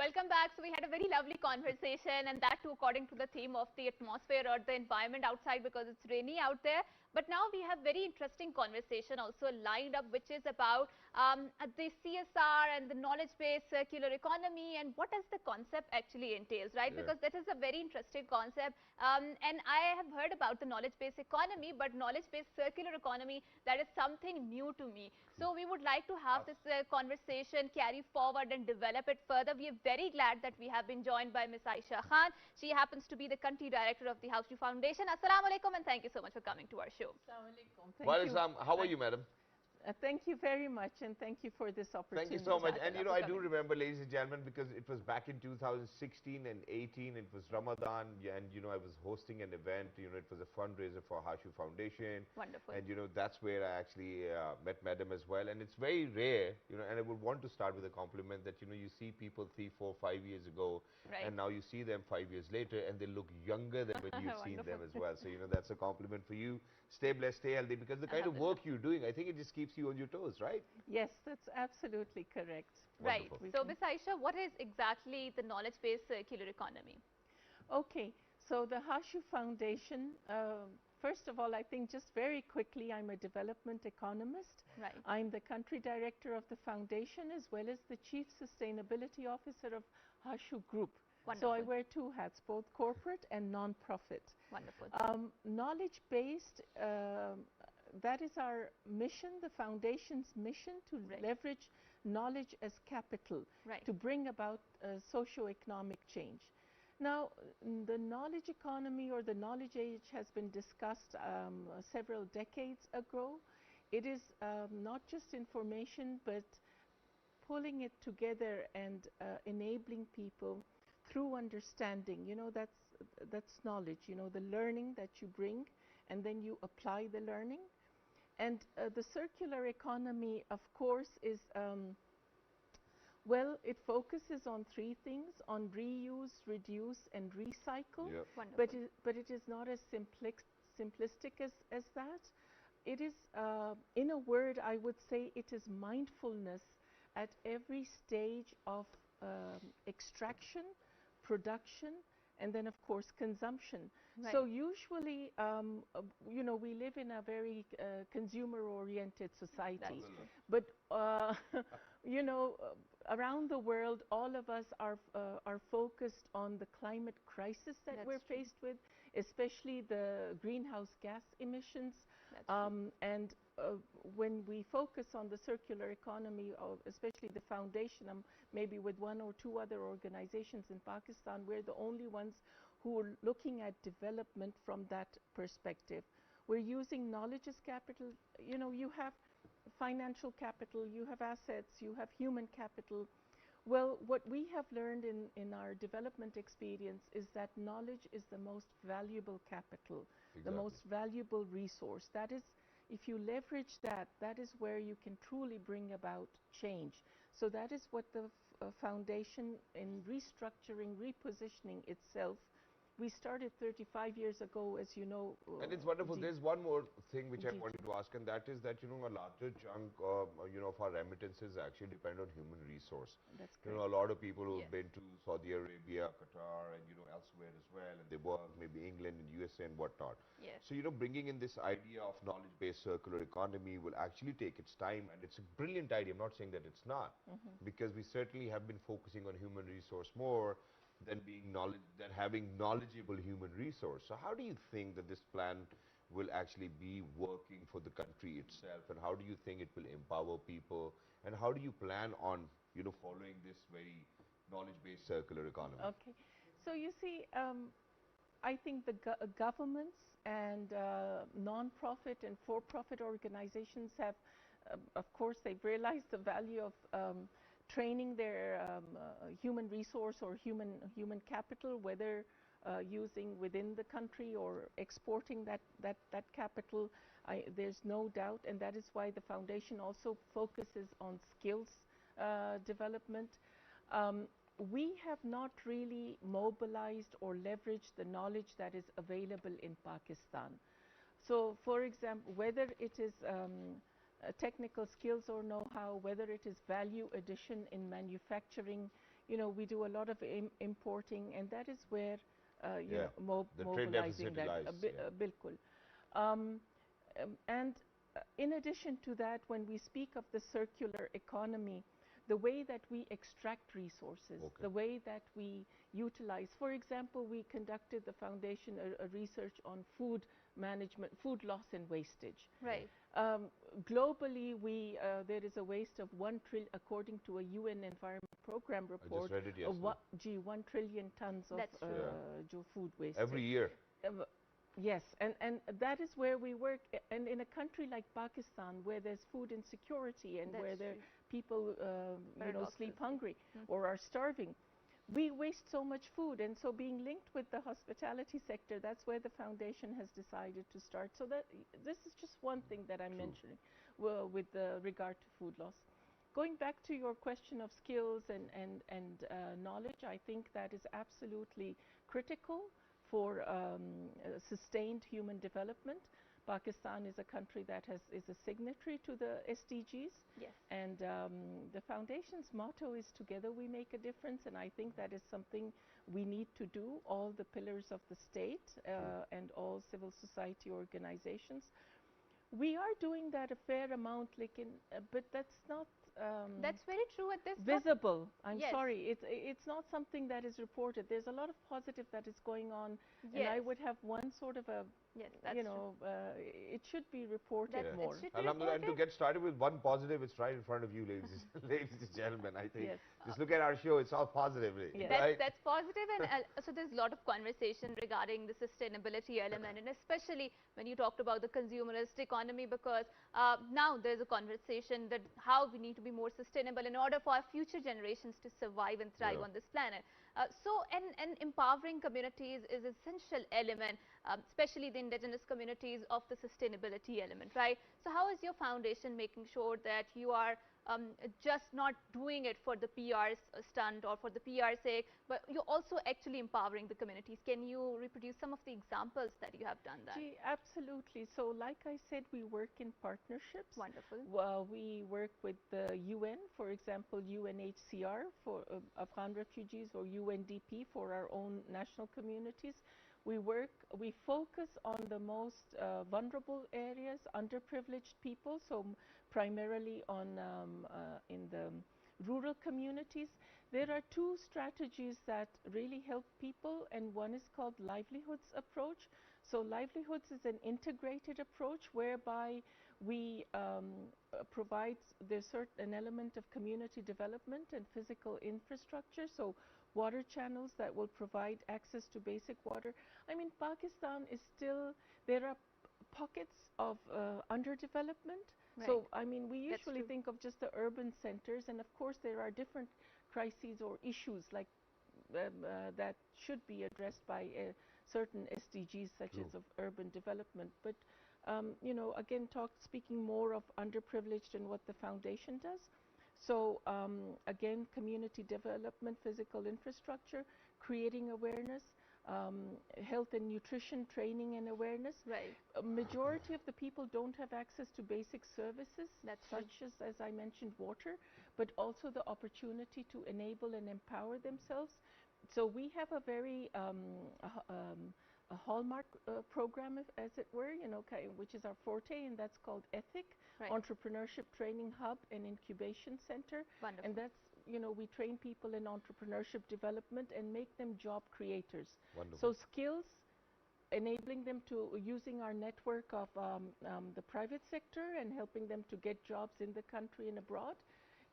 Welcome back. So we had a very lovely conversation, and that too according to the theme of the atmosphere or the environment outside, because it's rainy out there. But now we have very interesting conversation also lined up, which is about the CSR and the knowledge-based circular economy, and what does the concept actually entails, right? Yeah. Because that is a very interesting concept. And I have heard about the knowledge-based economy, but knowledge-based circular economy, that is something new to me. So we would like to have this conversation carry forward and develop it further. We are very glad that we have been joined by Ms. Ayesha Khan. She happens to be the country director of the Hashoo Foundation. Assalamu alaikum, and thank you so much for coming to our show. How are you, madam? Thank you very much, and thank you for this opportunity. Thank you so much. And I do coming. remember, ladies and gentlemen, because it was back in 2016 and 18, it was Ramadan, and I was hosting an event, it was a fundraiser for Hashoo Foundation. Wonderful. And that's where I actually met madam as well. And it's very rare, and I would want to start with a compliment that, you see people 3, 4, 5 years ago, Right. and now you see them 5 years later, and they look younger than when you've seen them as well. So, that's a compliment for you. Stay blessed, stay healthy, because the kind of work you're doing, I think it just keeps you on your toes, right? Yes, that's absolutely correct. Right. Wonderful. So, Ms. Ayesha, what is exactly the knowledge-based circular economy? Okay, so the Hashoo Foundation, first of all, I think just very quickly, I'm a development economist. Right. I'm the country director of the foundation, as well as the chief sustainability officer of Hashoo Group. Wonderful. So I wear 2 hats, both corporate and non-profit. Wonderful. Knowledge-based, that is our mission, the foundation's mission, to leverage knowledge as capital, Right. to bring about socio-economic change. Now, the knowledge economy or the knowledge age has been discussed several decades ago. It is not just information, but pulling it together and enabling people through understanding. That's knowledge, the learning that you bring, and then you apply the learning. And the circular economy, of course, is, it focuses on 3 things: on reuse, reduce, and recycle. Yep. Wonderful. But it is not as simplistic as that. It is, in a word, I would say it is mindfulness at every stage of extraction, production, and then, of course, consumption. Right. So usually, we live in a very consumer-oriented society. That's true. But, around the world, all of us are focused on the climate crisis that That's we're true. faced with, especially the greenhouse gas emissions. That's true. And when we focus on the circular economy, especially the foundation, maybe with 1 or 2 other organizations in Pakistan, we're the only ones who are looking at development from that perspective. We're using knowledge as capital. You have financial capital, you have assets, you have human capital. Well, what we have learned in our development experience is that knowledge is the most valuable capital, the most valuable resource. That is, if you leverage that, that is where you can truly bring about change. So that is what the foundation, in restructuring, repositioning itself, we started 35 years ago, as you know. And it's wonderful. There's one more thing which I Indeed. wanted to ask, and that is that, a larger chunk of our remittances actually depend on human resource. That's A correct. lot of people who've Yes. been to Saudi Arabia, Qatar, and, elsewhere as well, and they work maybe England and USA and whatnot. Yes. So, bringing in this idea of knowledge-based circular economy will actually take its time, and it's a brilliant idea. I'm not saying that it's not, because we certainly have been focusing on human resource more than having knowledgeable human resource. So how do you think that this plan will actually be working for the country itself, and how do you think it will empower people, and how do you plan on following this very knowledge-based circular economy? Okay. So you see, I think the governments and non-profit and for-profit organizations have, of course, they've realized the value of training their human resource or human capital, whether using within the country or exporting that capital. There's no doubt, and that is why the foundation also focuses on skills development. We have not really mobilized or leveraged the knowledge that is available in Pakistan. So, for example, whether it is technical skills or know-how, whether it is value addition in manufacturing, we do a lot of importing, and that is where Yeah, the trade mobilizing deficit that lies. Yeah. bilkul. Um, and in addition to that, when we speak of the circular economy, the way that we extract resources, Okay. the way that we utilize. For example, we conducted the foundation a research on food management, food loss and wastage. Right. Globally, there is a waste of 1 trillion, according to a UN Environment Program I report, just read it of yesterday. 1 trillion tons of That's true. food waste. Every year. Yes, and that is where we work. And in a country like Pakistan, where there's food insecurity and That's where true. people, Paradoxes, sleep yeah. hungry or are starving, we waste so much food. And so being linked with the hospitality sector, that's where the foundation has decided to start. So that this is just one thing that I'm True. mentioning with regard to food loss. Going back to your question of skills and knowledge, I think that is absolutely critical for sustained human development. Pakistan is a country that is a signatory to the SDGs. Yes. And the foundation's motto is "Together we make a difference," and I think that is something we need to do, all the pillars of the state and all civil society organizations. We are doing that a fair amount, but that's not That's very true at this visible. I'm Yes. sorry, it's not something that is reported. There's a lot of positive that is going on, and I Yes. would have one sort of a, Yes, that's true. it should be reported That- more. It should be Alhamdulillah, and to reported. get started with one positive, it's right in front of you, ladies, ladies and gentlemen. I think Yes. just look at our show; it's all positive, Yes. right? That's positive, and so there's a lot of conversation regarding the sustainability element, and especially when you talked about the consumerist economy, because now there's a conversation that how we need to be more sustainable in order for our future generations to survive and thrive Yeah. on this planet. And empowering communities is an essential element, especially the indigenous communities, of the sustainability element, right? So how is your foundation making sure that you are just not doing it for the PR stunt or for the PR sake, but you're also actually empowering the communities? Can you reproduce some of the examples that you have done that? Gee, absolutely. So like I said, we work in partnerships. Wonderful. Well, we work with the UN, for example, UNHCR for Afghan refugees, or UNDP for our own national communities. We focus on the most vulnerable areas, underprivileged people, so primarily in the rural communities. There are two strategies that really help people, and one is called livelihoods approach. So livelihoods is an integrated approach whereby we provide an element of community development and physical infrastructure. So water channels that will provide access to basic water. I mean, Pakistan is still, there are pockets of underdevelopment. Right. So, I mean, we That's usually true. think of just the urban centers, and of course there are different crises or issues like that should be addressed by certain SDGs, such True. as of urban development. But, again, speaking more of underprivileged and what the foundation does. So, again, community development, physical infrastructure, creating awareness, health and nutrition training and awareness. Right. A majority of the people don't have access to basic services, That's true. such as I mentioned, water, but also the opportunity to enable and empower themselves. So we have a very a hallmark program, as it were, which is our forte, and that's called ETHIC, Right. Entrepreneurship Training Hub and Incubation Center. Wonderful. And that's, we train people in entrepreneurship development and make them job creators. Wonderful. So skills, enabling them to using our network of the private sector and helping them to get jobs in the country and abroad.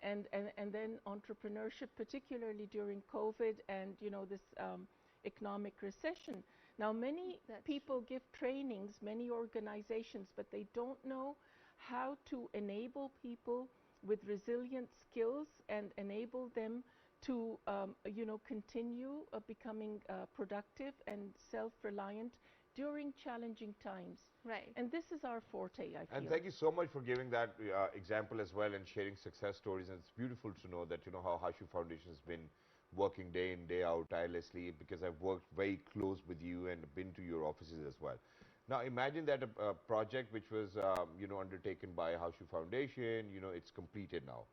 And then entrepreneurship, particularly during COVID and, this economic recession. Now, many That's people give trainings, many organizations, but they don't know how to enable people with resilient skills and enable them to, continue becoming productive and self-reliant during challenging times. Right. And this is our forte, I feel. And thank you so much for giving that example as well and sharing success stories. And it's beautiful to know that, how Hashoo Foundation has been working day in, day out tirelessly, because I've worked very close with you and been to your offices as well. Now, imagine that a project which was, undertaken by Hashoo Foundation, it's completed now.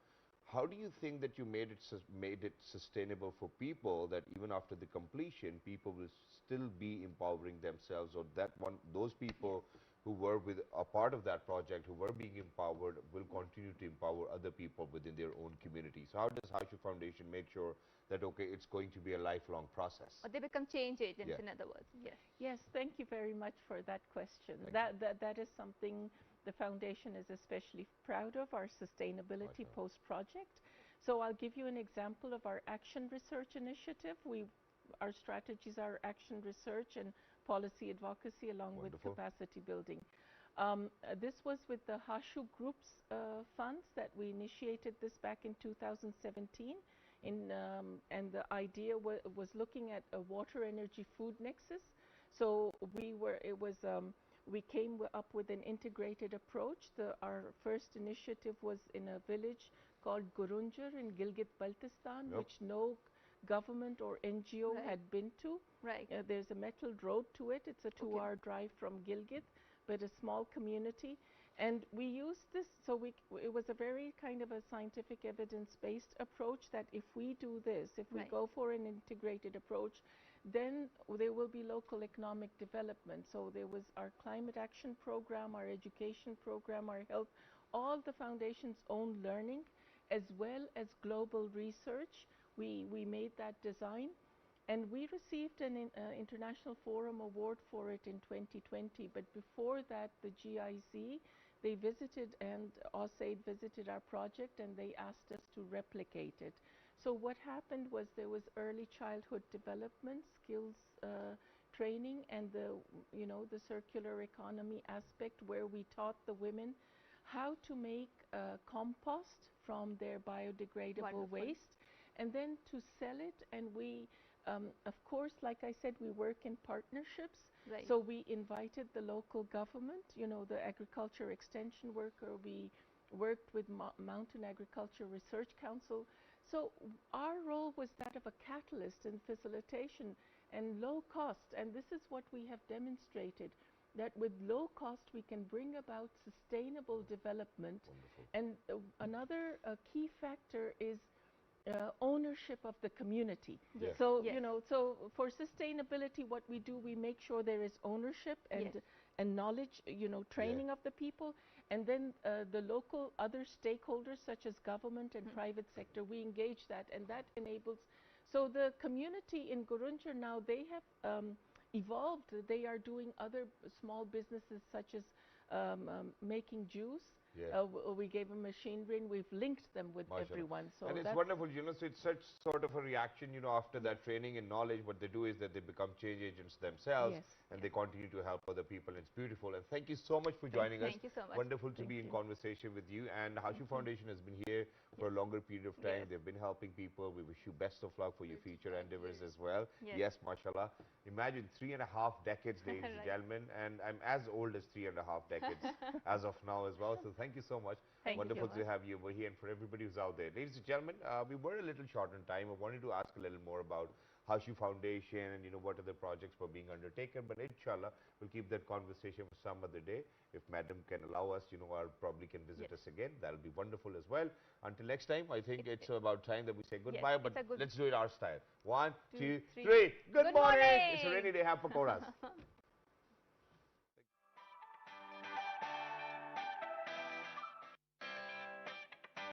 How do you think that you made it sustainable for people, that even after the completion, people will still be empowering themselves, or those people who were with a part of that project, who were being empowered, will continue to empower other people within their own community? So how does Hashoo Foundation make sure that, okay, it's going to be a lifelong process? Or they become change agents, in other words. Yes. Yes, thank you very much for that question. That is something the foundation is especially proud of, our sustainability post-project. So I'll give you an example of our action research initiative. Our strategies are action research and policy advocacy, along with capacity building. This was with the Hashoo Group's funds that we initiated this back in 2017. And the idea was looking at a water, energy, food nexus. So we came up with an integrated approach. Our first initiative was in a village called Gurunjar in Gilgit-Baltistan, which no government or NGO had been to. Right. There's a metal road to it. It's a 2-hour drive from Gilgit, but a small community. And we used this, so it was a very kind of a scientific evidence-based approach, that if we do this, if we go for an integrated approach, then there will be local economic development. So there was our climate action program, our education program, our health, all the foundation's own learning, as well as global research. We made that design, and we received an International Forum Award for it in 2020. But before that, the GIZ, they visited, and AusAid visited our project, and they asked us to replicate it. So what happened was there was early childhood development, skills training, and the circular economy aspect, where we taught the women how to make compost from their biodegradable waste, and then to sell it. And we, of course, like I said, we work in partnerships. Right. So we invited the local government, the agriculture extension worker. We worked with Mountain Agriculture Research Council. So our role was that of a catalyst in facilitation and low cost. And this is what we have demonstrated, that with low cost we can bring about sustainable development. And another key factor is ownership of the community. So so for sustainability, what we do, we make sure there is ownership and knowledge, training of the people, and then the local other stakeholders such as government and private sector, we engage that, and that enables. So the community in Gurunjar now, they have evolved. They are doing other small businesses such as making juice. We gave them machinery, and we've linked them with everyone. So and it's wonderful, so it's such sort of a reaction, after that training and knowledge. What they do is that they become change agents themselves, and they continue to help other people. It's beautiful. And thank you so much for joining us. Thank you so much. Wonderful to be in conversation with you. And Hashoo Foundation has been here for a longer period of time. They've been helping people. We wish you best of luck for your future endeavors as well. Yes, mashallah. Imagine 3.5 decades, ladies and gentlemen, and I'm as old as 3.5 decades as of now as well. So thank you so much. Wonderful to have you over here, and for everybody who's out there. Ladies and gentlemen, we were a little short on time. I wanted to ask a little more about Hashoo Foundation and what other projects were being undertaken, but inshallah we'll keep that conversation for some other day. If madam can allow us, or probably can visit us again, that'll be wonderful as well. Until next time, I think it's about time that we say goodbye, but let's do it our style. 1, 2, 3. Good morning. It's a rainy day. Have pakoras.